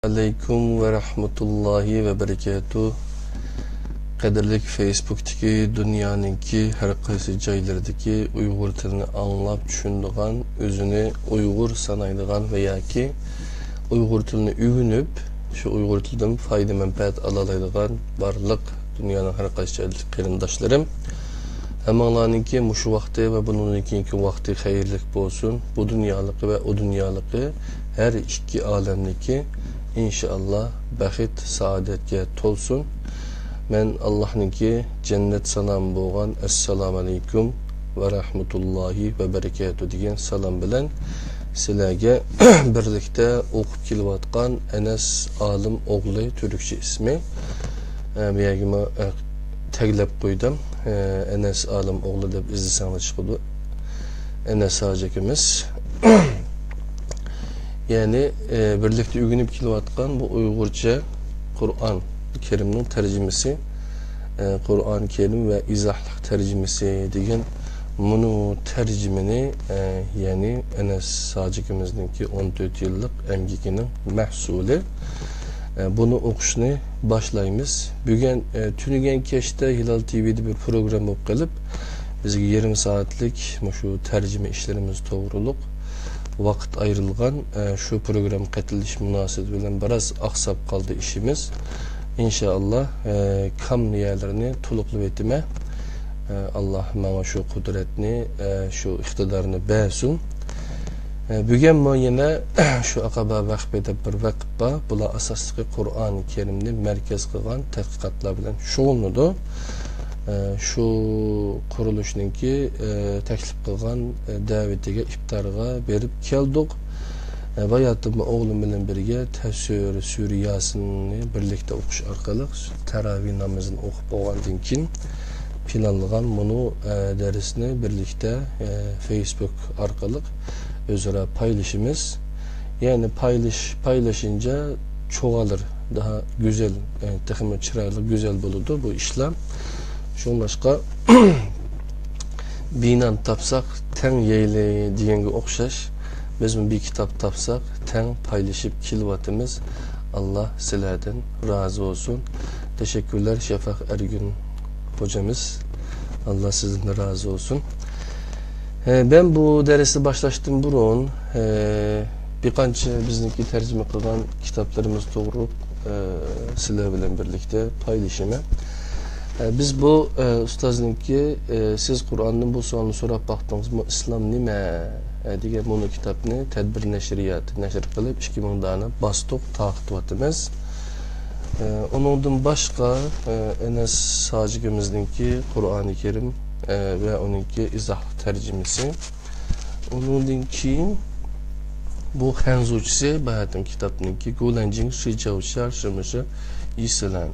Aleyküm ve rahmetullahi ve berekatuh. Qadirlik Facebook'taki dünyanınki her qaysı joylardaki Uyghur tilini anlap düşündüğün, özünü Uyghur sanaydıgan veya ki Uyghur tilini ügünüp şu Uyghur tilden fayda menfaat alalaydıgan barlık dünyanın her qaysı joydaki qarindaşlarım. Hemenlarınki muşu vakti ve bununki vakti hayırlık bolsun. Bu dünyalıkı ve o dünyalıkı her iki alemdeki İnşallah bəxit, saadetke tolsun. Men Allah'ınki cennet salam boğan Esselamu Aleyküm ve Rahmetullahi ve Berekatuhu degan salam bilen sizlarga birlikte okup kelyatgan Enes Alim oğlu Türkçe ismi. Buyagima taglab qo'ydim. Enes Alim oğlu deb izlesangiz chiqadi. Enes hacakimiz. Yani birlikte ügünüp kelyatgan bu Uygurca Kur'an Kerim'nin tercümesi, Kur'an Kerim ve izahlık tercümesi degan bunu tercümeni yani Enes Sacikimizdeki 14 yıllık emgikinin mahsulü. Bunu okuşunu başlayımız. Bugün tünügen keşte Hilal TV'de bir program okup kalıp bizge yarım saatlik şu tercüme işlerimiz doğruluk vakit ayrılgan şu program katılış münasebeti bilen biraz aksap kaldı işimiz. İnşallah kam yerlerini tuluklu etime Allah bana şu kudretini şu iktidarını bersin. Bugün ben yine şu akaba vakbede bir vakba bula asaslı Kur'an-ı Kerim'ni merkez kılan tehkikatlar bilen şoğulnudu. Şu kuruluşunki teklif kılgan davetine iftarga berip keldik. Bayatım oğlum bilen birge Tefsir Süriyasını birlikte okuş arkalık teravih namazını okup oğandın kin planlagan bunu dersini birlikte Facebook arkalık özara paylaşımız. Yani paylaşınca çoğalır. Daha güzel, takımı çıraylı güzel buludu bu işlem. Şun başka binan tapsak ten yeyle diyenge okşaş. Biz bir kitap tapsak ten paylaşıp kilvatımız. Allah sizlerden razı olsun. Teşekkürler Şafak Ergün hocamız. Allah sizden razı olsun. Ben bu dersi başlaştım burun. Birkaç bizdeki tercüme kılan kitaplarımız doğru sizler bilen birlikte paylaşımı. Biz bu ustazınki siz Kur'an'ın bu soğanını sorap baktığımız mı İslam nime diye bunu kitabını tedbir neşriyat neşr kılıp 2000 tane bastık takipatımız. Onundan başka Enes Sacikimizdeki Kur'an-ı Kerim ve onunki izah tercümesi. Onunki bu Henzuçisi bayatım kitabınınki Gulencing Şicavşar Şırmışı İslam.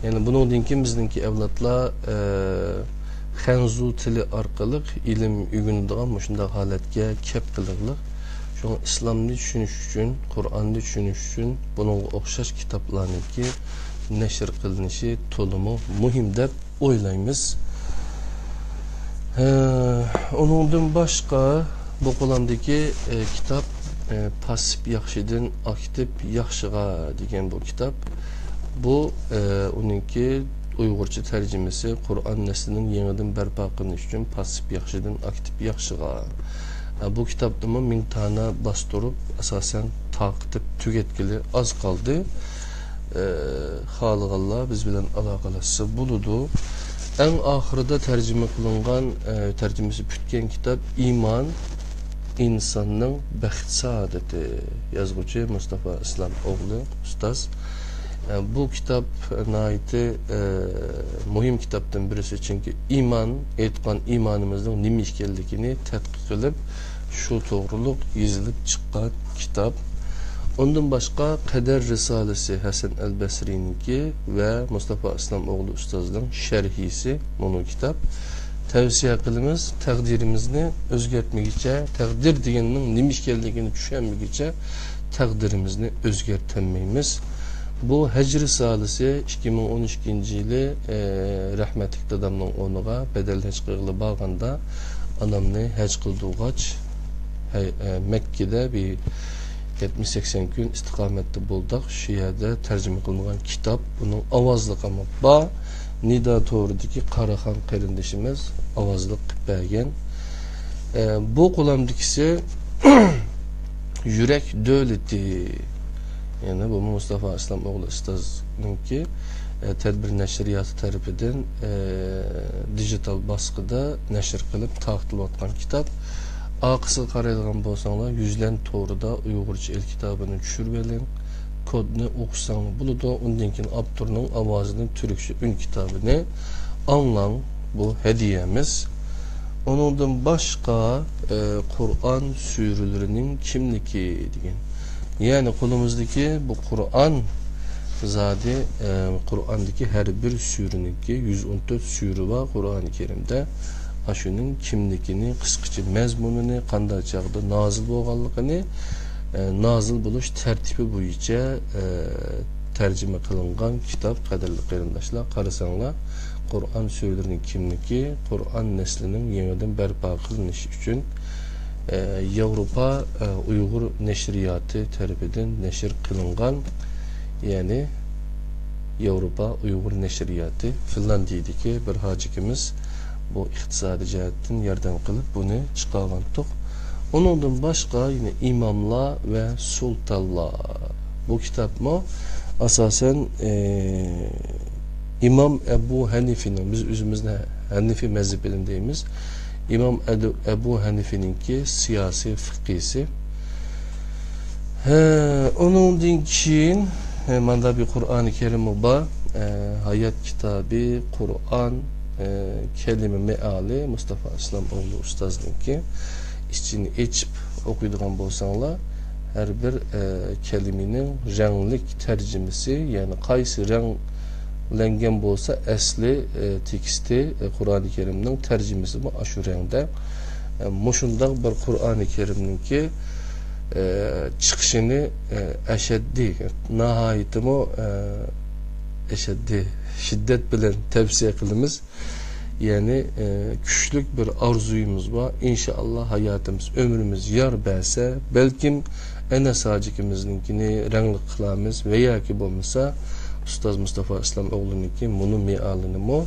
Yani bunun dinki bizdeki evlatlar Henzu tili arkalık ilim ügünüdüğün muşunda haletke kep kılıqlıq. Şu İslam'ını düşünüş için, Kur'an'ını düşünüş için bunun okşaş kitaplarını ki neşir kılınışı tolumu muhim dep oylayımız. Onundan başka bu kolamdaki kitap pasif yaxşıdan aktif yaxşığa degen bu kitap. Bu onunki Uygurca tercümesi Kur'an neslinin yeniden berpa kılınış için pasif yaxşıdan aktif yaxşığa. Bu kitapta 1000 tane bastırıp esasen takip tüketkili az kaldı. Halıqallah biz bilen alakalısı buludu. En ahırda tercüme kılıngan tercümesi pütken kitap İman İnsanın Bəxt Saadeti yazgıcı Mustafa İslam oğlu ustaz. Bu kitap naiti muhim kitaptan birisi çünkü iman etkan imanımızın nime işkellikini tetkik edip şu doğruluk izlep çıkan kitap. Ondan başka Kader Risalesi Hasan el-Basri'ninki ve Mustafa İslam oğlu ustazın şerhisi bunu kitap. Tavsiye kılımız takdirimizni özgertmekçe, takdir degenin nime işkellikini düşünmekçe takdirimizni özgertemeyimiz. Bu Hecr Risalesi 2012 yılı rahmetlik dadamның onuğa bedel hec kıyılı bağında anamni hec kıldıugaç Mekke'de bir 70-80 gün istiqametli boldak. Şu yerde tercüme kılıngan kitap. Bunun avazlık ama ba Nida Toğru'daki Karahan kardeşimiz avazlık bergen. Bu kolamdikisi Yürek Dövleti. Yani bu Mustafa İslamoğlu Ustaz'ınki tedbir neşriyatı tarafından dijital baskıda neşir kılıp taqtılıp atkan kitap. Aqısı qaraydigan bolsaňlar yüzlen Toğru'da Uygurca el kitabını düşürbeling, kodunu okusaňlar buludu. Ondan keyin Abdur'nun avazının Türkçe ün kitabını anlan, bu hediyemiz. Onundan başka Kur'an sürülerinin kimliki degan. Yani kolumuzdaki bu Kur'an zadi Kur'an'daki her bir sürününki 114 sürü var Kur'an-ı Kerim'de. Aşının kimlikini, kıskıcı mezmununu, qanday çağda nazil bolganlygını, nazil buluş tertibi boyunca tercüme kılıngan kitap kaderli qarindaşlar qarasaňlar Kur'an sürülerinin kimliki, Kur'an neslinin yeniden berpa kılınışı için Avrupa Uygur neşriyatı tarafından neşir kılıngan, yani Avrupa Uygur neşriyatı Finlandiyadaki bir hacikimiz bu iktisadi cihetten yardım kılıp bunu çıkargandık. Onundan başka yine imamlar ve sultanlar. Bu kitap mı? Asasen İmam Ebu Hanife'nin, biz özümüzde Hanifi mezhebindeyimiz. İmam Ebu Hanife'ninki siyasi fıkhisi. Onun dinkin manda bir Kur'an-ı Kerim var. Hayat kitabı, Kur'an, kelime meali Mustafa İslamoğlu Ustaz'ınki. İçini içip okuyduğun bolsaňlar her bir kelimenin renglik tercümesi, yani qaysı renglengen bolsa esli teksti Kur'an-ı Kerim'nin tercümesi bu aşu rengde. Muşundaq bir Kur'an-ı Kerim'ninki çıkışını eşeddi, nahayetimi eşeddi, şiddet bilen tavsiye kılımız. Yani küçlük bir arzuyumuz var. İnşallah hayatımız, ömrümüz yar berse, belkim Enes Hacikimizdikini renkli kılamız veya ki bolmasa Ustaz Mustafa İslamoğlu'nunki bunu mealini mu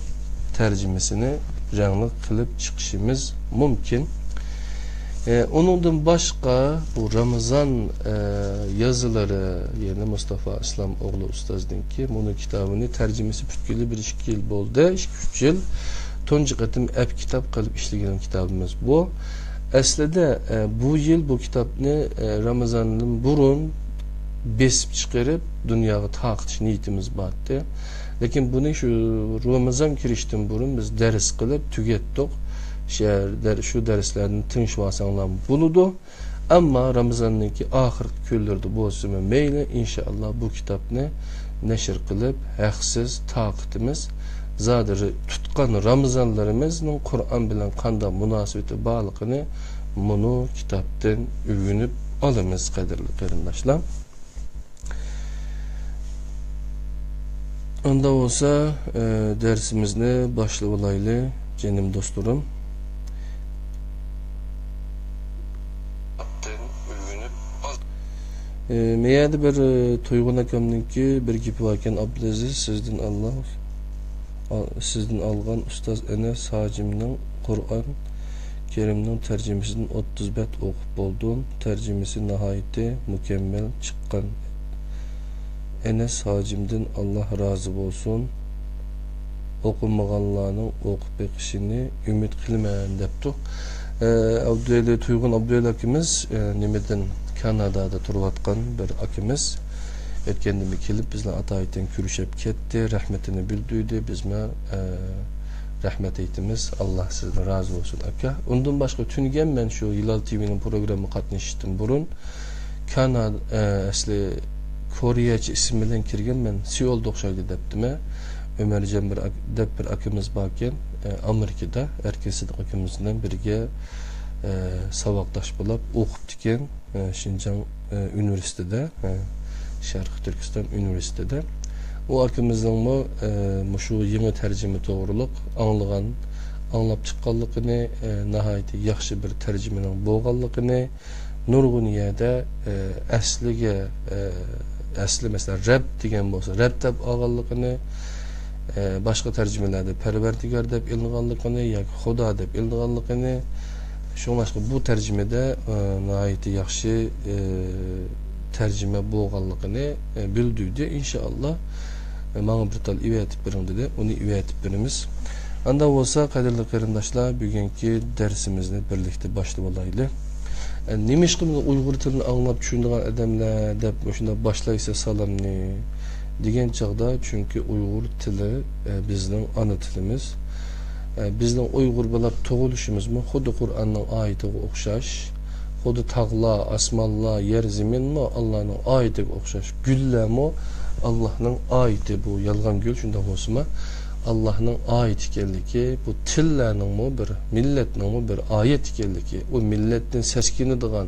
tercümesini renkli kılıp çıkışımız mümkün. Onundan başka bu Ramazan yazıları, yani Mustafa İslamoğlu Ustaz'ınki bunun kitabını tercümesi pütkülü bir 2 yıl boldu, 2-3 yıl. Toncu qatım ep kitap kalıp işlegen kitabımız bu. Aslında bu yıl bu kitapını Ramazan'ın burun besip çıkarıp dünyaya taqtiş niyetimiz battı. Lakin bunu şu Ramazan kirişten burun biz ders kılıp tügettik. Şu derslerini tınşvasanlar buludu. Ama Ramazan'daki ahir küllerde bolsun meyle inşallah bu kitapını neşir kılıp haqsiz taqitimiz zadir tutkan Ramazanlarımızın Kur'an bilen kanda münasebeti bağlılığını bunu kitaptan öğünüp alımız kaderli qarindaşlar. Onda olsa dersimizni başlayalım canım dostlarım. Meyada bir Toygun akamninki bir gipi varken Abdülaziz sizden algan Ustaz Enes Hacim'nin Kur'an Kerim'nin tercümesini 30 bet okup buldum. Tercümesi nihayeti mükemmel çıkan. Enes Hacim'den Allah razı olsun. Okunmaganlarının okup bekişini ümit kılmayan deptu. Toygun Abdülaziz akimiz nimeden Kanada'da turvatkan bir akimiz. Etkendimi kelip bizle atayten kürüşep ketdi, rahmetini bildiydi, bizme rahmet eytimiz. Allah sizden razı olsun aka. Ondan başka tüngen ben şu Hilal TV'nin programı katneştim burun. Kanada asli Koreyaçı isminden kirgen ben Seul dokşaydı deptime. Ömercan bir akimiz bakken Amerika'da herkesi de akimizden birge savaktaş bulup okup diken Şincan Üniversitede Şarkı Türkistan Üniversitede o akımızdan mı şu yeni tercüme doğruluk anlap çıqqanlığını nihayeti yaxşı bir tercümenin bolğanlığını nurgun yerde asliga asli mesela Rab degan bo'lsa Rab deb olganligini, boshqa tarjimalarda Parvardigor deb ilinganligini yoki Xudo deb ilinganligini, shunga bu tarjimada nihoyat yaxshi tarjima bo'lganligini bildirdi. Inshaalloh mana bir tal ivetib bering dedi. Uni ivetib beramiz. Anda bo'lsa, qadrli qarindoshlar, bugungi darsimizni birlikda boshlab olaylik. Nimishqi Uyg'ur tilini anglab tushunadigan odamlar deb shunda boshlaysa salamni degan chog'da, chunki Uyg'ur tili bizning ona tilimiz. Bizning Uyg'ur bo'lib tug'ilishimizmi xuddi Qur'onning oyatiga o'xshash, xuddi tog'lar, osmonlar, yer, zaminmi Allohning oyatiga o'xshash, gullarmi Allohning oyati. Bu yolg'on gul shunda bo'lsa, Allohning oyati ekanligi, bu tillarningmi bir millatningmi bir oyat ekanligi, u millatdan seskinadigan,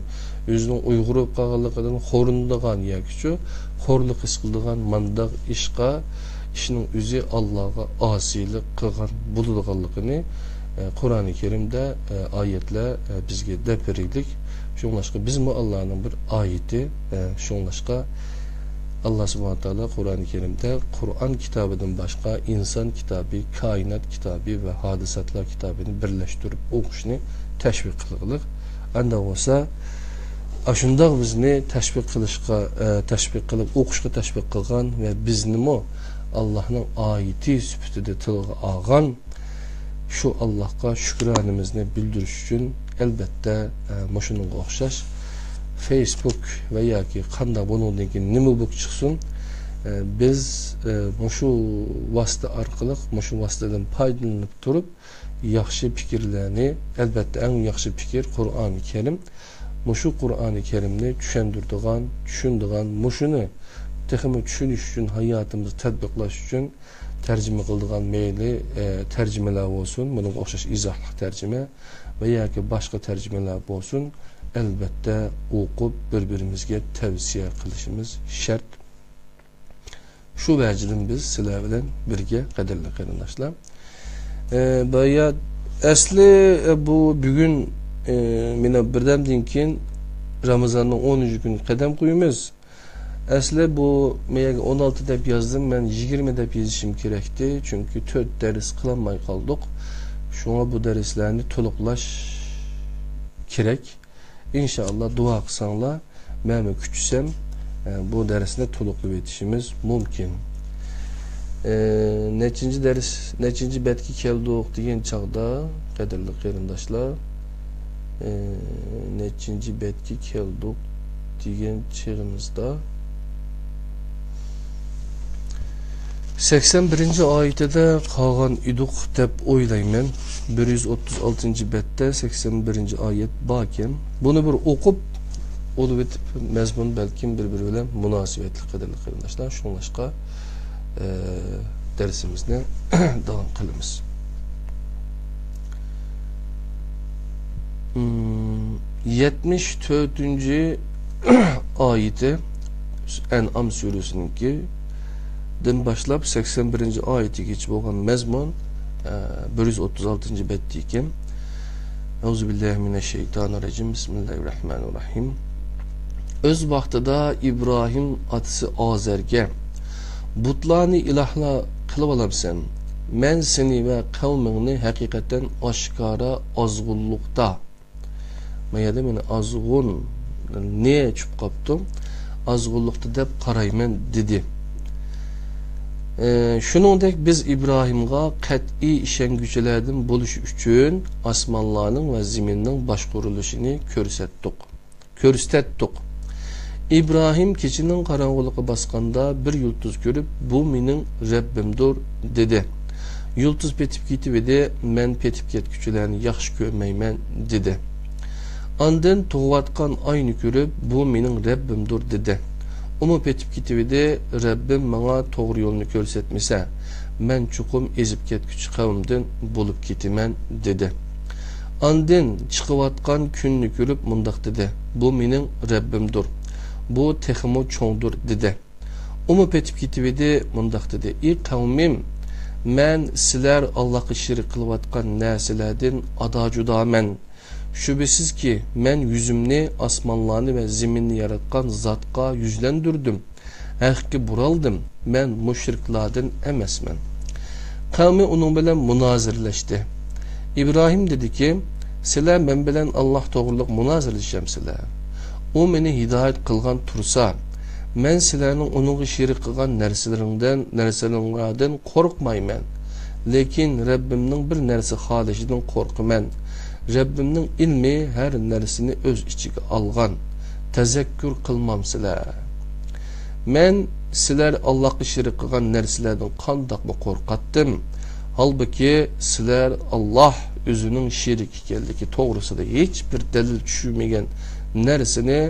o'zining Uyg'ur bo'lib qolganligidan xo'rinadigan yoki shu xo'rlik his qiladigan mandaq ishning o'zi Allohga osiylik qilgan bo'ladiganligini Qur'oni Karimda oyatlar bizga deb berildik. Shunlashqa bizmi Allohning bir oyati, shunlashqa Allah subhanahu taala Qur'oni Karimda Qur'on kitobidan boshqa inson kitobi, koinot kitobi va hodisatlar kitobini birlashtirib o'qishni tashviq qildik. Anda bo'lsa, shundoq bizni tashviq qilib o'qishga tashviq qilgan va biznimi Allohning oyati sifatida tilga olgan shu Allohga shukronimizni bildirish uchun albatta shunga o'xshash Facebook va yoki qanday bundan keyin nima bo'lib chiqsin, biz shu vosita orqali, shu vositadan foydalanib turib, yaxshi fikrlarni, albatta eng yaxshi fikr Qur'oni Karim. Shu Qur'oni Karimni tushundiradigan, shuni texmi tushunish uchun, hayotimizni tatbiqlash uchun tarjima qiladigan mayli tarjimalar bo'lsin, bunga o'xshash izohli tarjima va yoki boshqa tarjimalar bo'lsin, albatta o'qib bir-birimizga tavsiya qilishimiz shart. Shu vajdan biz sizlar bilan birga, qadrli qarindoshlar. Bayat asli bu bugun meni birdamdan keyin Ramazonning 10-kuni qadam qo'yamiz. Asli bu men 16 deb yozdim, men 20 deb yozishim kerakdi, chunki 4 dars qilolmay qoldik. Shunga bu darslarni to'liqlash kerak. İnşallah dua qilsanglar, men kuchsam bu darsni to'liqlab etishimiz mumkin. Nechinchi betga keldik degan chog'da, qadrli qarindoshlar, nechinchi betga keldik degan chog'imizda 81-oyatida qolgan edik deb o'ylayman. 136-betda 81-oyat bor ekan. Buni bir o'qib olib o'tib, mazmun balkim bir-biri bilan munosabatli qadrli qarindoshlar, shunlashqa darsimizni davom qilamiz. 74-oyati An'am surasininki dan başlap 81-oyatigacha bo'lgan mazmun 136-bet ekan. Euzubillahimineşşeytanirracim. Bismillahirrahmanirrahim. Öz vaqtida İbrahim atası Azerge butlarni ilahla qilib olamsan. Men seni ve kavmingni haqiqatan oshkora ozg'unlikda. Mayada meni ozg'un ne tushib qopdim? Ozg'unlikda deb qarayman dedi. Shuningdek biz İbrahimga qat'iy ishonguchilardan bo'lish uchun osmonlarning va zaminning boshqarilishini ko'rsatdik. İbrahim keçinin qarong'uliqqa bosganda bir yulduz ko'rib, bu mening Rabbimdir dedi. Yulduz petib ketib edi, men petib ketguchilarni yaxshi ko'rmayman dedi. Ondan tug'ayotgan oyni ko'rib, bu mening Rabbimdir dedi. Umu petib ketib edi, Rabbim menga to'g'ri yo'lni ko'rsatmasa, men chuqum ezib ketguchi qavmdan bo'lib ketaman dedi. Ondan chiqayotgan kunni ko'rib mundaq dedi. Bu mening Rabbimdir. Bu texmo cho'ngdir dedi. Umu petib ketib edi, mundaq dedi. Ey qavmim, men sizlar Allohga shirik qilayotgan narsalardan ado judaman. Şübhesiz ki men yüzümni asmanlarını ve zeminni yaratkan zatqa yüzlendirdim. Haqqi buraldım. Men müşriklardan emesmen. Kavmi onun bilen münazirleşti. İbrahim dedi ki, sizler men bilen Allah doğruluk münazirleşeceğim sizler. O meni hidayet kılgan tursa, men sizlerinin onun şirik kılgan nerselerinden korkmaymen. Lekin Rabbimning bir narsa xohishidan qo'rqaman. Rabbimning ilmi her narsani o'z ichiga olgan. Tazakkur qilmamsizlar. Men sizlar Allohga shirik qilgan narsalardan qandoqmi qo'rqatdim. Halbuki sizlar Allah o'zining shirik ekanligi to'g'risida hech bir dalil tushunmagan narsani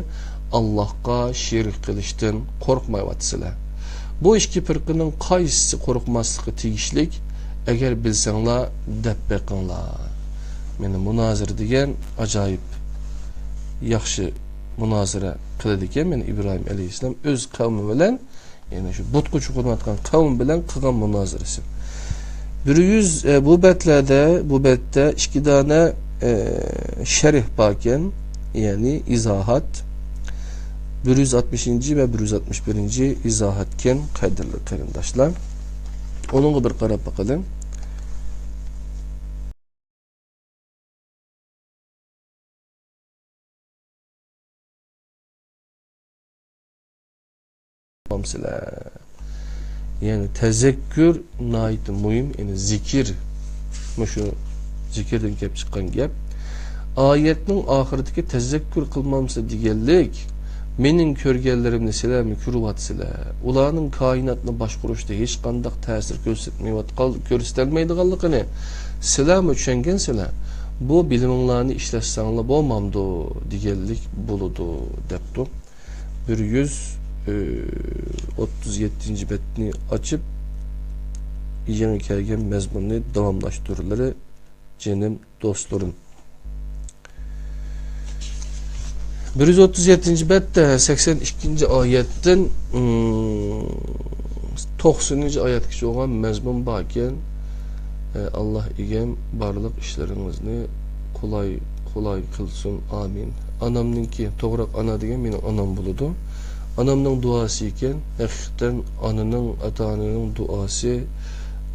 Allohga shirik qilishdan qo'rqmayapsizlar. Bu ikki firqaning qaysisi qo'rqmasligi tegishlik? Eğer bilsenler dep bekinler. Meni münazir degan acayip yaxshi münazire kıladigan meni İbrahim Aleyhisselam öz kavmi bilen, yani şu butku çukurmatkan kavmi bilen kılgan münaziresi. Bu bette iki tane şerih baken, yani izahat 160. ve 161. izahatken kaydırlı karindaşlar. Onunla bir qarab bakalım. Yani tezekkür nait mühim, yani zikir. Şu zikirden gep çıkan gep. Ayetning ahirdeki tezekkür kılmamsa digellik. Menin körgellerimni sizlermi kuruvatsizlar. Ularning kainatni boshqarishda hech qanday ta'sir ko'rsatilmaydiganligini sizlarmi tushungensizlar. Bu biliminglarni ishlatsanglar bo'lmamdi deganlik bo'ladi debdi. 137. betni açıp yangi kelgan mazmunni davomlashtirulari jenim do'stlarim. 137. bette 82. ayetten 90. ayetkice olan mezmun bakken Allah igen barlık işlerinizni kolay kılsın, amin. Anamninki toğrak ana degen benim anam buludu. Anamның duası iken hakikaten ananın atanının duası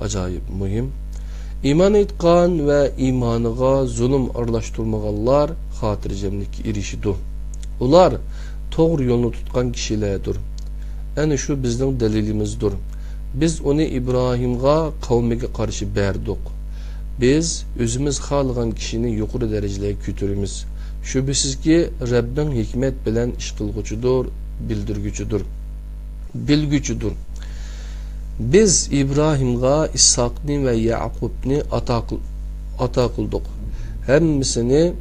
acayip mühim. İman etkan ve imanıga zulüm arlaştırmağanlar hatircemlik irişidu. Ular doğru yolunu tutkan kişilerdir. Yani şu bizden delilimizdir. Biz onu İbrahim'ga kavmiga karşı berdik. Biz özümüz xalığan kişini yukarı derecelere götürümüz. Şüphesiz ki Rabbin hikmet bilen iş kılgıcıdır, bildirgücüdür, bilgücüdür. Biz İbrahim'ga İshak'ni ve Yaqub'ni ata kıldık. Hemmisini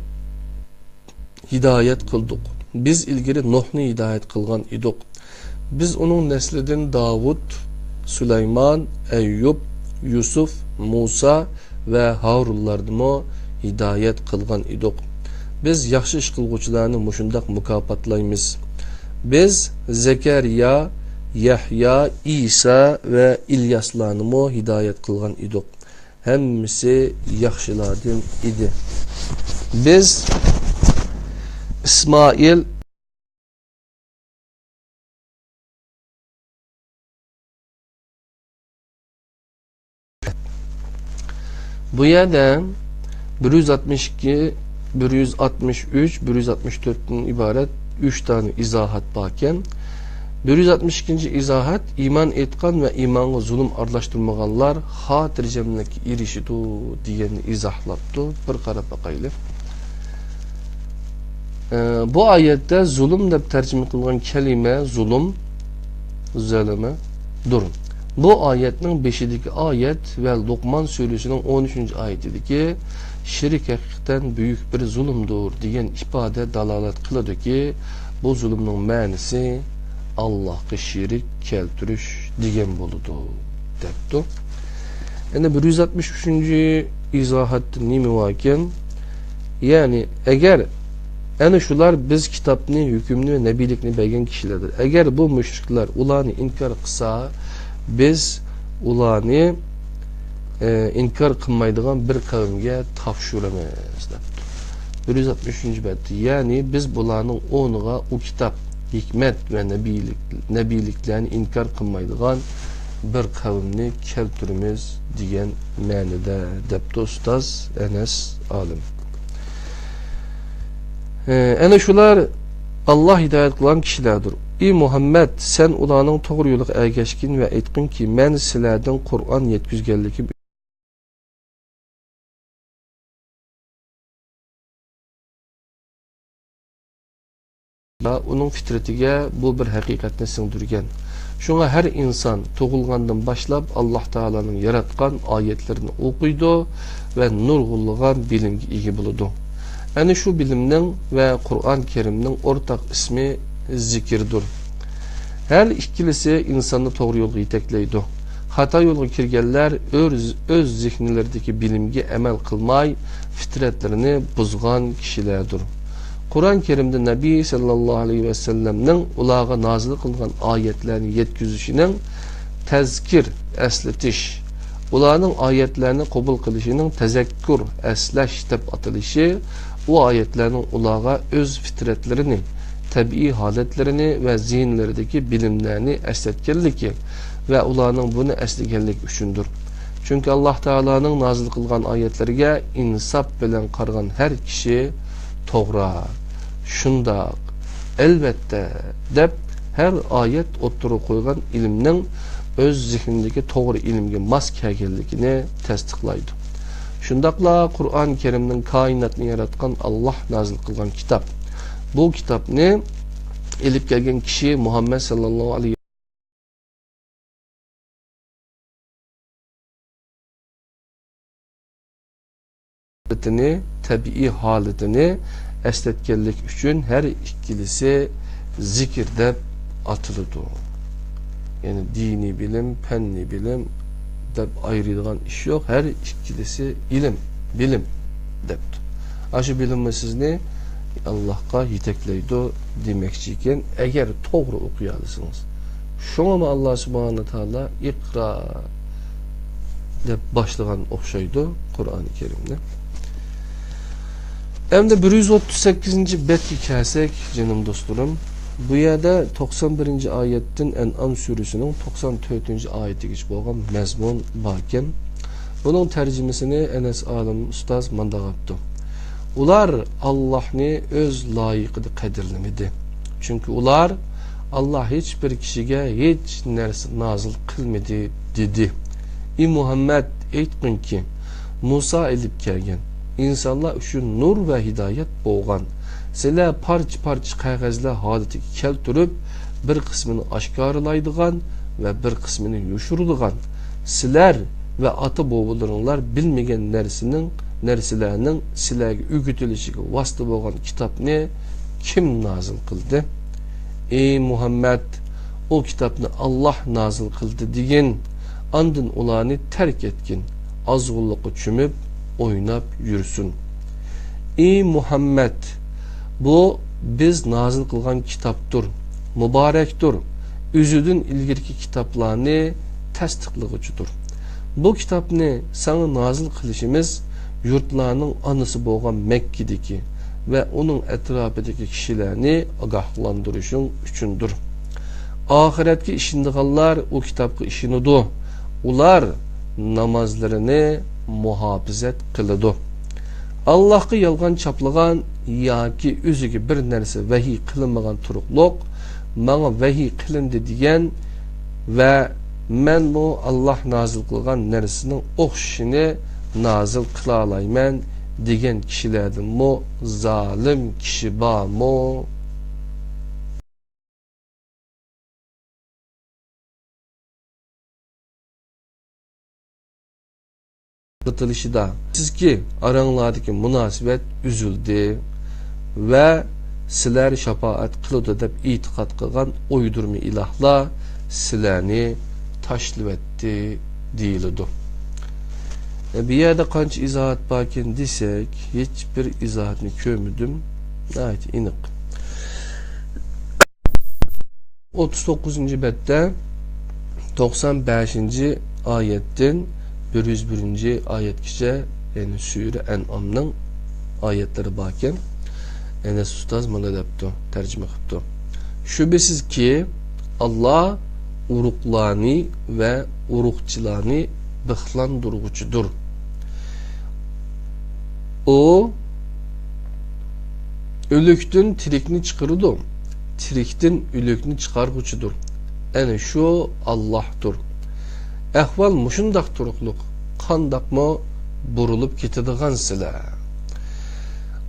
hidayet kıldık. Biz ilgili Nuh'ni hidayet kılgan idik. Biz onun nesliden Davud, Süleyman, Eyyub, Yusuf, Musa ve Harunlarını hidayet kılgan idik. Biz yaxşı iş kılgıçlarını muşundaq mukapatlaymiz. Biz Zekeriya, Yahya, İsa ve İlyaslarını hidayet kılgan idik. Hemmisi yaxşılardan idi. Biz İsmail bu yerden 162, 163, 164'ten ibaret 3 tane izahat bakken 162. izahat iman etkan ve imanı zulüm arlaştırmağanlar hatircemlik irişidu diyen izahlaptı. Bir qarab bakaylı. Bu ayette zulüm de tercüme kılgan kelime zulüm, zalime, durun. Bu ayetin 5. ayet ve Lokman Suresi'nin 13. ayetideki şirik hakikaten büyük bir zulümdür diyen ifade dalalet kılıdı ki bu zulümün manisi Allah'a şirik keltiriş diyen buludu deptu. Yani 163. izahat nimi vaken yani eğer yani şular biz kitapni, hükümlü ve nebilikni belgen kişilerdir. Eğer bu müşrikler ulanı inkar kısa biz ulanı inkar kılmaydıgan bir kavimge tavşuramayız deptu. 163. bette. Yani biz bularning o'rniga u kitob hikmat va nabiyliklarni inkor qilmaydigan bir qavmni keltiramiz degan ma'noda debdi ustoz Enes olim. Ana shular Allah hidoyat qilgan kishilardir. Ey Muhammad, sen ularning to'g'ri yo'liga ergashgin va aytqinki, men sizlardan Qur'on yetkazganligim uning fitratiga bu bir haqiqatni singdirgan. Şuna her insan tug'ilgandan boshlab Alloh taolaning yaratgan oyatlarini o'qiydi va nurg'ulg'an bilimga ega bo'ladi. Ana shu bilimning va Qur'on Karimning o'rtaq ismi zikrdir. Her ikkilisi insonni to'g'ri yo'lga yetaklaydi. Xato yo'lga kirganlar o'z zihnlaridagi bilimga amal qilmay, fitratlarini buzgan kishilardir. Kur'an-ı Kerim'de Nabi sallallahu aleyhi ve sellem'nin ulağa nazil kılgan ayetlerini yetkizişinin tezkir, esletiş, ulağının ayetlerini kabul kılışının tezekkür, esleş deb atılışı, o ayetlerin ulağa öz fitretlerini, tabii haletlerini ve zihinlerdeki bilimlerini esletkenliki ve ulağının bunu eslekenlik üçündür. Çünkü Allah Teala'nın nazil kılgan ayetlerine insap bilen kargan her kişi toğra, şundaq, elbette deb her ayet oturup koygan ilimnin öz zihnindeki toğru ilimge mas kelganligini tasdiqlaydi. Şundaqla Qur'on Kerimning kainatni yaratgan Allah nazil qilgan kitap. Bu kitapni elib kelgan kishi Muhammad sallallohu alayhi tabii haletini esletkenlik üçün her ikilisi zikir deb atılıdı. Yani dini bilim, penni bilim deb ayrılgan iş yok. Her ikilisi ilim, bilim debdi. Aşı bilinmesizni Allah'a yetekleydi demekçiyken eğer doğru okuyalısınız. Şuna Allah subhanahu teala ikra deb başlayan okşaydı Kur'an-ı Kerim'de. Hem de 138. betki kelsek canım dostlarım, bu yerde 91. ayetin En'am suresinin 94. ayeti geç bolgan mezmun bakken, bunun tercümesini Enes alim ustaz mandagaptı. Ular Allah'ni öz layıkıda kadirlemedi. Çünkü ular Allah hiçbir kişiye hiç nersi nazil kılmedi dedi. Muhammed aytqin ki, Musa elip kelgen. İnsanlar üçün nur ve hidayet boğan. Sizler parça qağazlar haleti keltirip bir kısmını aşkarılaydıgan ve bir kısmını yuşurduğan. Sizler ve ata boğularınlar bilmegen nersilerinin sizlerge ügütülüşüge vasıta boğan kitapını kim nazil kıldı? Ey Muhammed, o kitabını Allah nazil kıldı deyin. Andın ulanı terk etkin. Azgulluğu çümüp oynap yürüsün. Ey Muhammed, bu biz nazil kılgan kitaptır, mübarektir. Üzüdün ilgirki kitaplarını tasdiqlıgıcıdır. Bu kitapını sana nazil kılışımız yurtlarının anısı boğan Mekke'deki ve onun etrafındaki kişilerini agahlandırışın üçündür. Ahiretki işindiğanlar o kitabı işinidu. Ular namazlarını muhafizet kılıdı. Allah'ı yalgan çaplagan yaki üzüge bir nerse vahiy kılınmagan turuqluq bana vahiy kılındı diyen ve men bu Allah nazil kılgan nersinin oxşini nazil kılalaymen diyen kişilerden mu zalim kişi ba mu qıtılışı da siz ki aranlardaki münasibet üzüldü ve sizler şafaat kılıdı deb itiqat kılgan uydurma ilahla sizlerni taşlip etti deyildi. Bir yerde qancha izahat bakin desek hiçbir izahatını kömüdüm. Evet, iniq. 39. bette 95. ayetten 101. ayetkice yani Sure En'am'ның ayetleri bakken Enes Ustaz mana depti, tercüme kıptı. Şüphesiz ki Allah uruklarni ve urukçılarni bıhlandırıcıdır. O ölükten tirikni çıkarıdı. Tirikten ölükni çıkargıcıdır. Yani şu Allah'tır. Ehval muşundak turukluk. Kandak mı burulup ketediğen sile.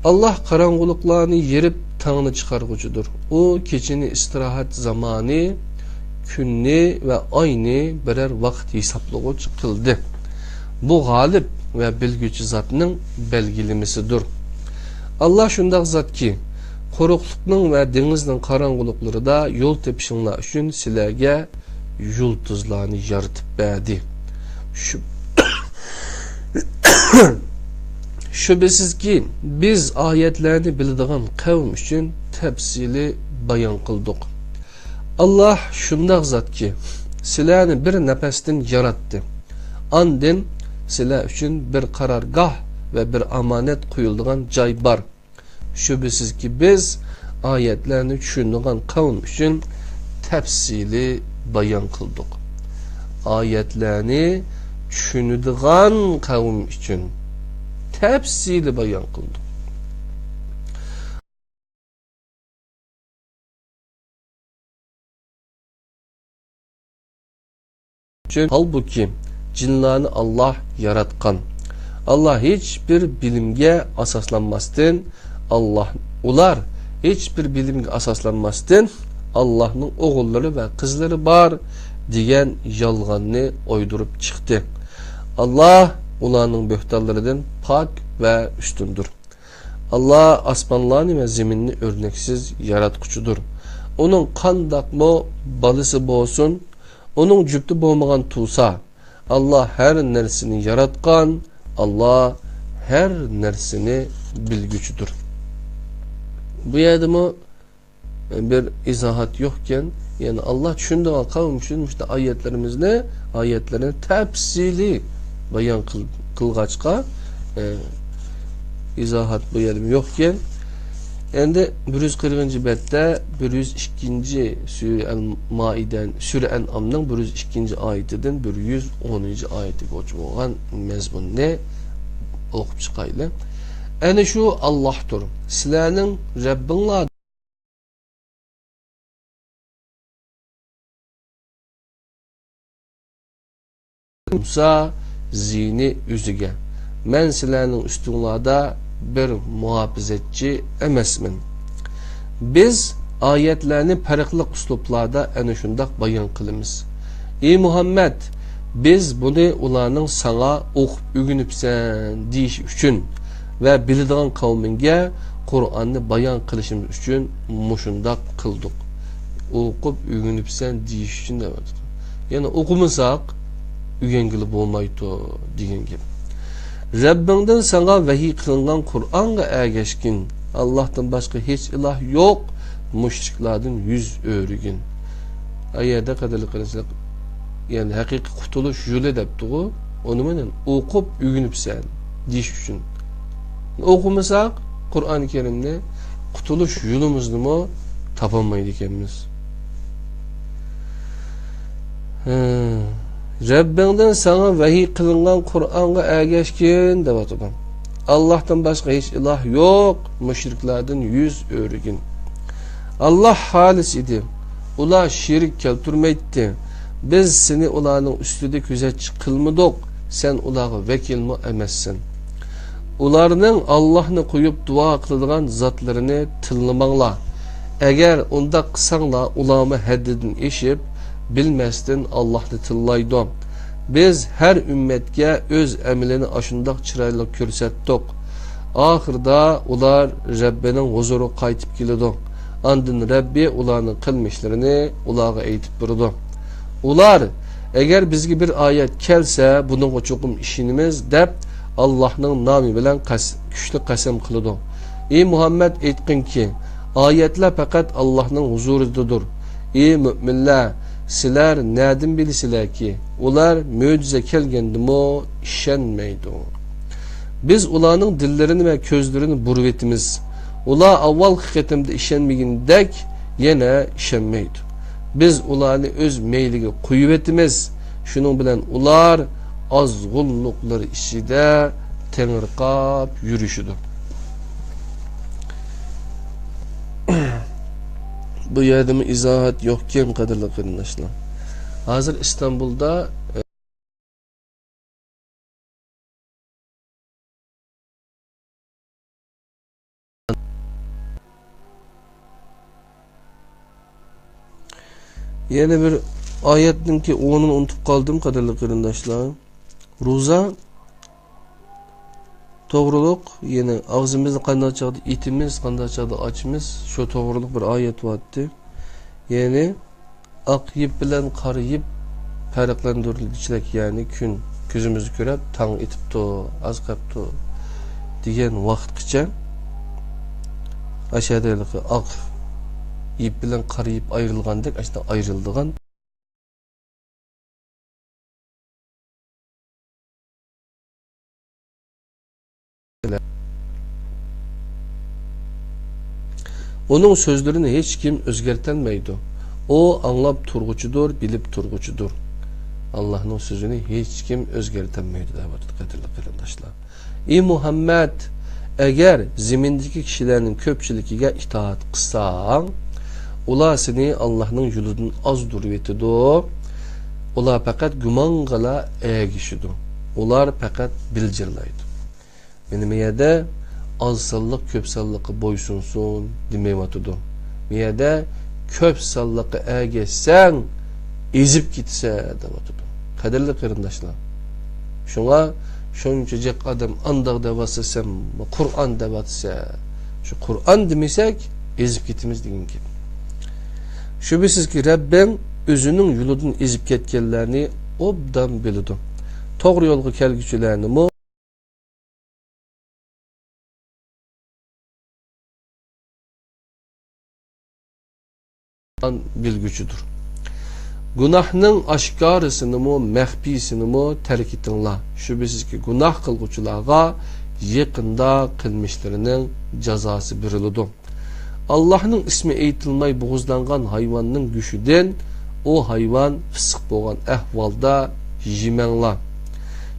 Allah karangılıklarını yerip tağını çıkargıcıdır. O keçini istirahat zamanı, günni ve aynı birer vakit hesaplığı kıldı. Bu galip ve bilgücü zatının belgilemesidir. Allah şundak zat ki, qoruqluqның ve denizдің karangılıkları da yol tepişinler üçün silerge yıldızlarını yaratıp berdi. Şüphesiz ki biz ayetlerini bildiğin kavm üçün tepsili bayan kıldık. Allah şundak zat ki silerini bir nefestin yarattı. Andın siler üçün bir karargah ve bir amanet koyulduğun cay var. Şüphesiz ki biz ayetlerini düşündüğün kavm üçün tepsili bayan kıldık. Ayetlerini düşündüğün kavm üçün tepsili bayan kıldık. Halbuki cinlerini Allah yaratkan. Allah hiçbir bilimge asaslanmasın. Ular hiçbir bilimge asaslanmasın. Allah'ın oğulları ve kızları var diyen yalganını oydurup çıktı. Allah ulanın böhtallarından pak ve üstündür. Allah asmanlarını ve zeminini örneksiz yaratkucudur. Onun kandak mı balısı boğsun, onun cüptü boğmagan tuğsa, Allah her nersini yaratkan, Allah her nersini bilgücüdür. Bu yerde mi bir izahat yokken, yani Allah düşündüğü kavim düşünmüştü ayetlerimizde, ayetlerini tepsili bayan kılgaçka izahat bu yerim yokken, endi 140 bette 102. Sure En'am'ның 102. ayetinden 110. ayeti koçum olan mezmun ne okup çıkaylı. Yani şu Allah'tır. Sizlerinin Rabbinla Musa zini üzüge. Men sizlerinin üstünlerde bir muhafizetçi emesmin. Biz ayetlerini farklı üsluplarda en şundak bayan kılımız. Ey Muhammed, biz bunu ulanın sana okup ügünüpsen deyiş üçün ve bildiğin kavminge Kur'an'ı bayan kılışımız üçün muşundak kıldık. Okup ügünüpsen deyiş üçün de var. Yani okumusak ügengili olmaydı diyen gibi. Rabbinden sana vahiy kılınan Kur'an'a ergeşkin. Allah'tan başka hiç ilah yok. Müşriklerden yüz örgün. Ayette kadarlık kılırsak yani hakiki kurtuluş yolu deptiği onu menen okup ügünüp sen diş üçün. Okumasak Kur'an-ı Kerim'de kurtuluş yolumuzni mu tapamaydı kendimiz. Rabbinden sana vahiy kılınan Kur'an'a ergeşkin de vatıban. Allah'tan başka hiç ilah yok. Müşriklerden yüz örgün. Allah halis idi. Ula şirik keltürmeydi. Biz seni ulanın üstüde küzetçi kılmadık. Sen ulağı vekil mi emezsin. Ularının Allah'ını koyup dua kıldığın zatlarını tınlamanla. Eğer onda kısanla ulağımı heddedin eşip bilmezden Allah'ını tıllaydı. Biz her ümmetke öz emilini aşındak çırayla körsettik. Ahırda ular Rabbi'nin huzuru kaytıp gelidu. Andın Rabbi ularının kılmışlarını ulağa eğitip durdu. Ular eğer bizge bir ayet kelse bunun çokum işinimiz dep Allah'ın namı bilen güçlü kasem kılıdı. Ey Muhammed etkin ki ayetler fakat Allah'ın huzurudur. Ey müminler sizler nereden bilisizler ki ular möcize kelgendi mi işenmeydi. Biz ularning dillarini ve közlerini burup etimiz. Ular avval hakikatimde işenmegindek yine işenmeydi. Biz ularni öz meyliga qo'yib etimiz. Şunun bilen ular azg'unluqlar ishida tengirqab yurishidi. Bu yerda mi izohat yo'qken, qadrli qarindoshlar. Hozir İstanbul'da yeni bir ayettin ki onu unutup kaldım, qadrli qarindoshlar. Roza to'g'riliq, yine ağzımızda qanday chaqda itimiz, qanday chaqda açımız, şu to'g'riliq bir ayet vardı. Yani ak yip bilen qora yip farqlantirilgichlik, yani kun ko'zimizni ko'rib tang etibdi, az qapti degan vaqtgacha aşağıdaki ak yip bilen qora yip ayrılgandek aslında ayrıldıgan. Onun sözlerini hiç kim özgertenmeydi. O anlap turguçudur, bilip turguçudur. Allah'ın sözünü hiç kim özgertenmeydi. Qadrli qarindoshlar. Ey Muhammed, eğer zimindeki kişilerin köpçülüğüne itaat kılsan, ular seni Allah'ın yolundan az duruyetidir. Ular fakat güman qala egişidir. Ular fakat bilcirlaydı. Benim yerde azsallık köpsallıkı boysunsun demeymatıdı. Miyede köpsallıkı egessen ezip gitse dematıdı. Qadrli qarindoshlar. Şuna şunçacak adam andaq devasısam Kur'an devatsa, şu Kur'an demesek ezip gitimiz degan gap. Şüphesiz ki Rabbim özünün yolundan ezip ketkenlerini obdan bilidi. Toğru yolga kelgüçülerini mu bilgücüdür. Günahның aşkarısını mı, mehbisini mi terk etinla. Şüphesiz ki günah kılgıçılarga yakında kılmışlarının cezası biriludu. Allah'ın ismi eğitilmay buğuzlangan hayvanın güçüden o hayvan fısık boğan ehvalda jimenla.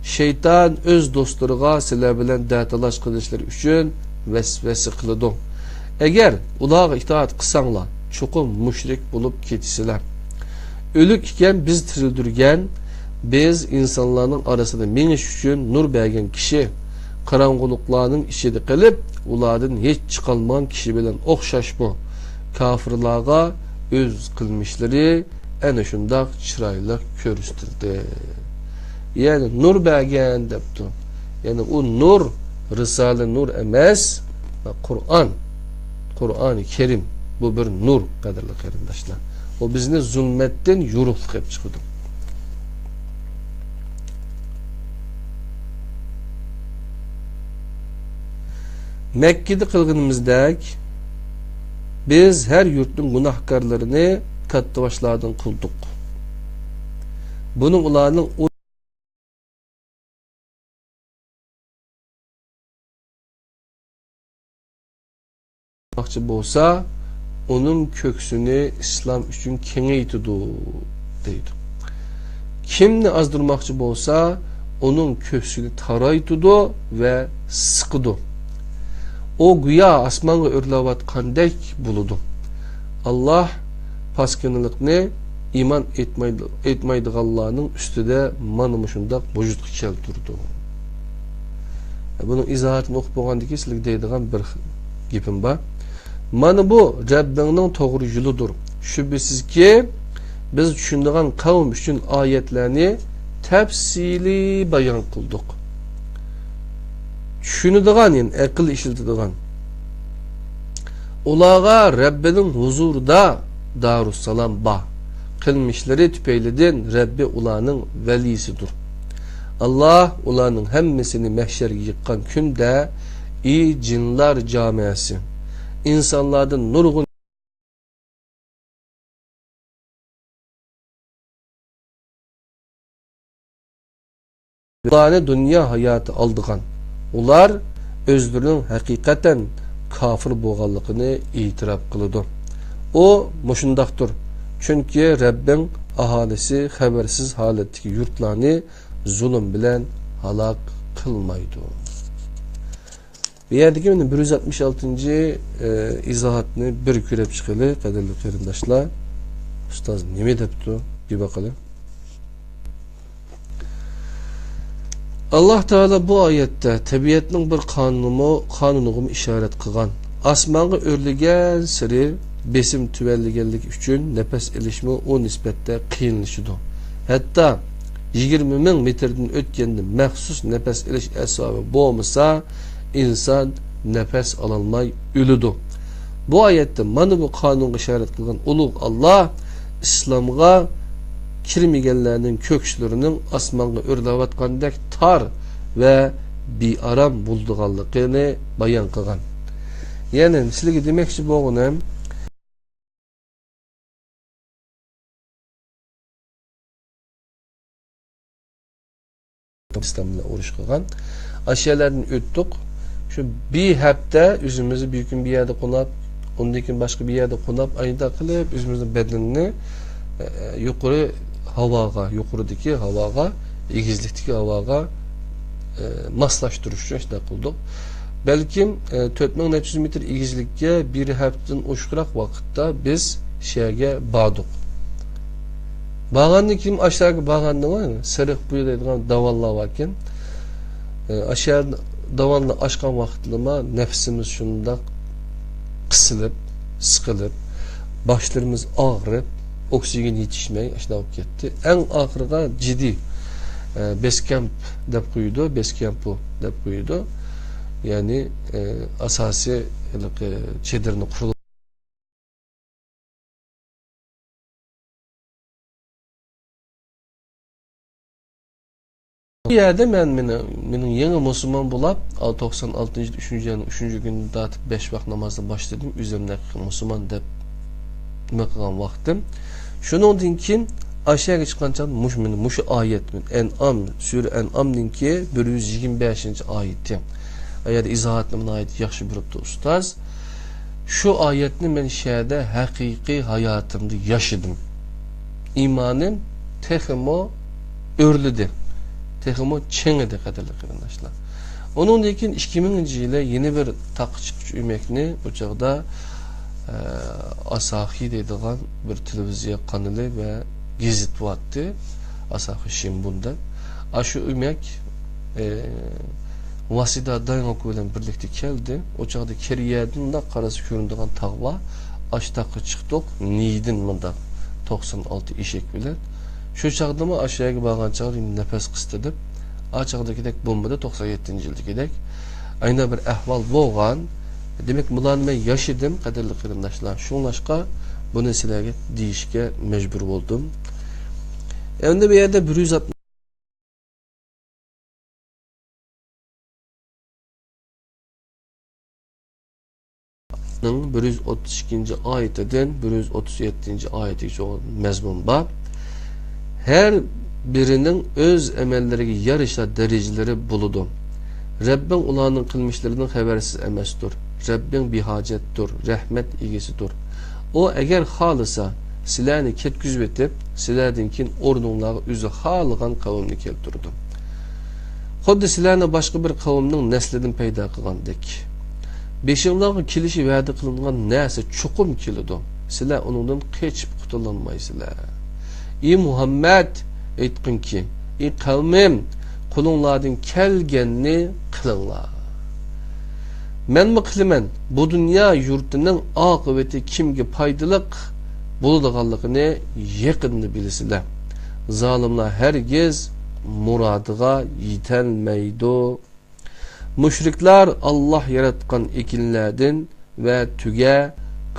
Şeytan öz dostlarına sizler bilen dətalaş kılışları üçün vesvese kılıdı. Eğer ulağa itaat kısanla çokum müşrik bulup ketisiler. Ölük iken biz tirildirgen, biz insanların arasında meniş üçün nur bergen kişi, karangılıklarının işidi kılıp, uladın hiç çıkalmayan kişi bilen okşaş bu. Kafirlağa öz kılmışları en şundak çıraylık körüstürdü. Yani nur bergen depti. Yani o nur, Risale Nur emez, Kur'an, Kur'an-ı Kerim. Bu bir nur, qadrli qarindoshlar. O bizni zulmetden yoruqliq qilib chiqdi. Mekke'de qilganimizdek biz her yurtning gunohkorlarini katta boshlardan qildik. Bunun ularning bolsa onun köksünü İslam üçün kengeytidu deydi. Kimni azdırmakçı bolsa onun köksünü taraytidu ve sıkıdı. O güya asmanga örlavatqandek buludu. Allah paskinlikni iman etmaydiganlarning üstüde manımışındaq vujudga keltirdi. Bunun izohatini o'qib bo'lgandan keyin sizlarga deydigan bir gapim bor. Mana bu Rabbingning to'g'ri yo'lidir. Şüphesizki biz tushunadigan qavm uchun oyatlarni tafsili bayon qildik. Tushunadigan, yani aql ishlatadigan. Ularga Rabbining huzurida Darussalam ba. Qilmishlari tüpeylidin Rabbi ularning velisidir. Allah ularning hammasini mahsharga yiqqan kunda cinlar camiası insanlardan nurgun dünya hayatı aldıgan ular özlürünün hakikaten kafir boğallıqını itiraf kılıdı. O muşundaqdır. Çünkü Rabbin ahalisi habersiz haletteki yurtlarını zulüm bilen halak kılmaydı. Bir yerdeki 166. izahatını bir kürep çıkılı kaderli karindaşlar. Ustaz neme depti? Bir bakalım. Allah Teala bu ayette tabiatning bir kanunumu işaret kılgan. Asmanı örlügen siri besim tüvelligenlik üçün nefes ilişimi o nispette kıyınlışıdı. Hatta 20 bin metreden ötkende məxsus nefes iliş esabı boğmasa insan nefes alalmay ölüdü. Bu ayette mana bu kanunu işaret kılgan ulug Allah İslam'a kirmegenlerinin kökçülerinin asmanı örlevatgandek tar ve bir aram bulduğanlıqını bayan kılgan. Yani sizlere demekçi boğunum İslam'la uğraş kılgan. Aşağılardan öttük. Şu bir hafta üzümüzü bir gün bir yerde konap, ondan başka bir yerde konap, ayda kılıp üzümüzün bedenini yukarı havaga, yukarıdaki havaga, egizlikteki havaga maslaştırış için işte kıldık. Belki 4400 metre egizlikке bir haftadan oşkurak vakitte biz şeye bağdık. Bağandı kim aşağıya bağandı var mı? Sırık buyurduğun davalla varken aşağı davalla aşkan vakitlama nefsimiz şunda kısılıp, sıkılıp, başlarımız ağrıp, oksijen yetişmeyi aşağı gitti. En ahırda ciddi Basecamp dep koydu, Basecamp dep koydu. Yani asasi çedirni kurulu. Bu yerde benim yeni Müslüman bulap 96. 3. günü dağıtıp 5 vakit namazda başladım. Üzerimdeki Müslüman dep nima qilgan vaqtim. Shuningdan keyin aşağıya chiqqancha mush oyat En'am sura En'amninki 125 oyati. Agar izohatni buni oyat yaxshi bilibdi ustoz. Shu oyatni men shada haqiqiy hayotimda yashadim. İmanim texmo örlüdi. Texmo çengidi qadrli qarindoshlar. Onundan keyin 2000-yili yeni bir taqı chiquvchi ümekni o chaqda Asahi deydigan bir televiziya kanalı ve gazet vardı. Asahi Shimbun'da. Aşı ümek Vasida Dayanok bilen birlikte geldi. O çağda Keriyadın da karası göründüğün tağla aştaqı çıktık. Nidin mında 96 eşek bilen. Şu çağda mı aşağıya bağlan çağır nefes kıstedip açıqdaki dek bombada 97. yılda dek ayna bir ahval boğan. Demek bularni men yaşadım qadrli qarindoshlar. Şunlaşqa buni sizlarga deyishga mecbur oldum. Endi bu yerda 160 132. oyatidan 137. oyatigacha mazmun bor. Her birinin öz emelleriga yarasha derejeleri buludu. Rabbin ularning qilmishlaridan xabarsiz emasdir. Rabbin bihacettir, rahmet egesidir. O eğer halisa sizlarni ketkizib etib, sizlardan keyin o'rninglarga o'zi xohlagan qavmni keltirdi. Xuddi sizlarni boshqa bir qavmning naslidan paydo qilgandek. Beshinglarga kelishi va'da qilingan narsa chuqum keladi. Sizlar uningdan qechib qutulolmaysizlar. Ey Muhammad aytqinki, ey qavmim, qo'linglardan kelganni qilinglar. Men mi qilaman bu dünya yurtining oqibati kimga foydaliq bo'ladiganligini yaqinda bilasizlar. Zolimlar hargiz murodiga yetolmaydi. Mushriklar Allah yaratgan ekinlardan ve tüge,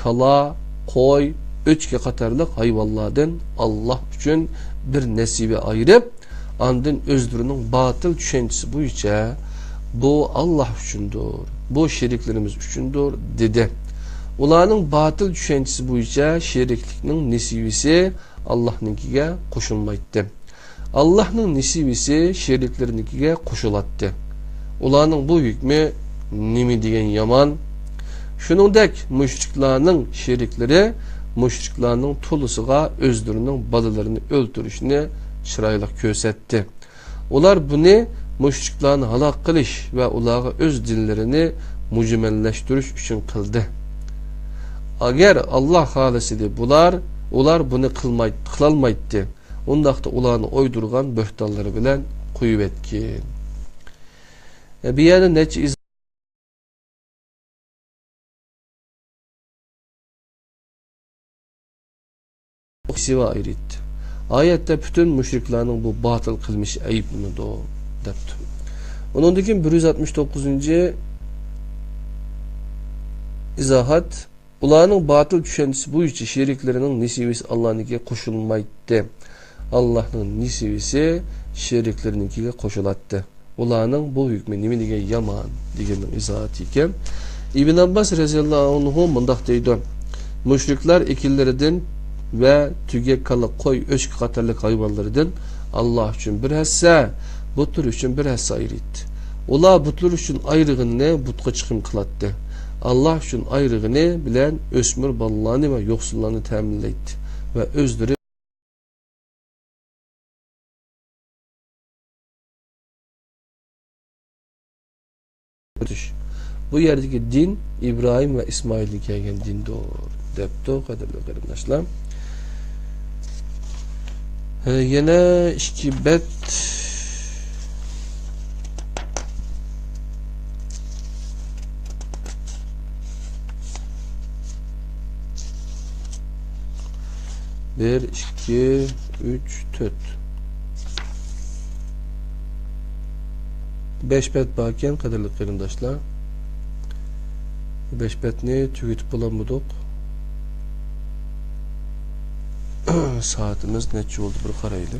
kala, qo'y, o'chka qatorliq hayvonlardan Allah uchun bir nasiba ayırıp andın özlerining batıl tushunchasi bo'yicha bu Allah uchundir, bu şeriklerimiz uchundir dedi. Ularning batıl tushunchasi bo'yicha sheriklikning nasibasi Allohninkiga qo'shilmaydi. Allohning nasibasi sheriklarnikiga qo'shiladi. Ularning bu hükmü nimi degan yaman. Shuningdek, müşriklarning sheriklari müşriklarning tulusiga özlerining balalarini öldürüşünü chiroyli ko'rsatdi. Ular buni müşriklarni halok qilish va ularga öz dinlerini mujmallashtirish uchun qildi. Agar Alloh xohlasida ular buni qilolmaydi. Undaqda ularni o'ydirgan bo'xtonlari bilan qo'yib etgan. Bu yerda necha siva ayırdı. Ayette bütün müşriklerin bu batıl kılmış ayıplımıdır depti. Onundaki 169. izahat, ularning batıl düşüncesi bu içi şeriklerinin nisivisi Allah'ınki koşulmaydı. Allah'ın nisivisi şeriklerininkiga koşulattı. Ularning bu hükmü nimi degan yaman deganning izohati ekan. İbn Abbas radhiyallohu anhu mundaq deydi. Müşrikler ekillerinden ve tüge kalı koy öşk qatarlık hayvanlardan Allah için bir hassa, butlar için bir hassa ayırdı. Ular butlar için ayrığını butqa çıkım kılattı. Allah için ayrığını bilen ösmür ballarını ve yoksullarını teminleydi. Ve özleri bu yerdeki din İbrahim ve İsmail'in kelgen dindir depti. Kaderli kardeşler. Yine iki bet bir, iki, üç, dört. 5 bet bakken kaderli kardeşler. 5 betni tügütüp bulamadık. Saatimiz neçe oldu bir karaydı.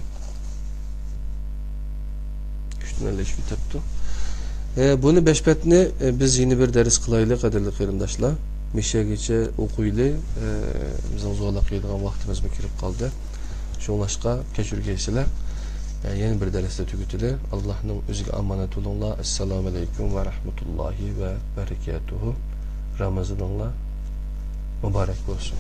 3.50 tepti. Bunu 5 betni biz yeni bir ders kılaylı kaderli kardeşler. Mişe geçe okuyla bizden zorluk yediğin vaktimiz kirip kaldı. Şunlaşka keçürgeysiler. Yeni bir derste tügütülü. Allah'ın özüge amanet olunla. Esselamu Aleyküm ve Rahmetullahi ve Berekatuhu. Ramazan'la mübarek olsun.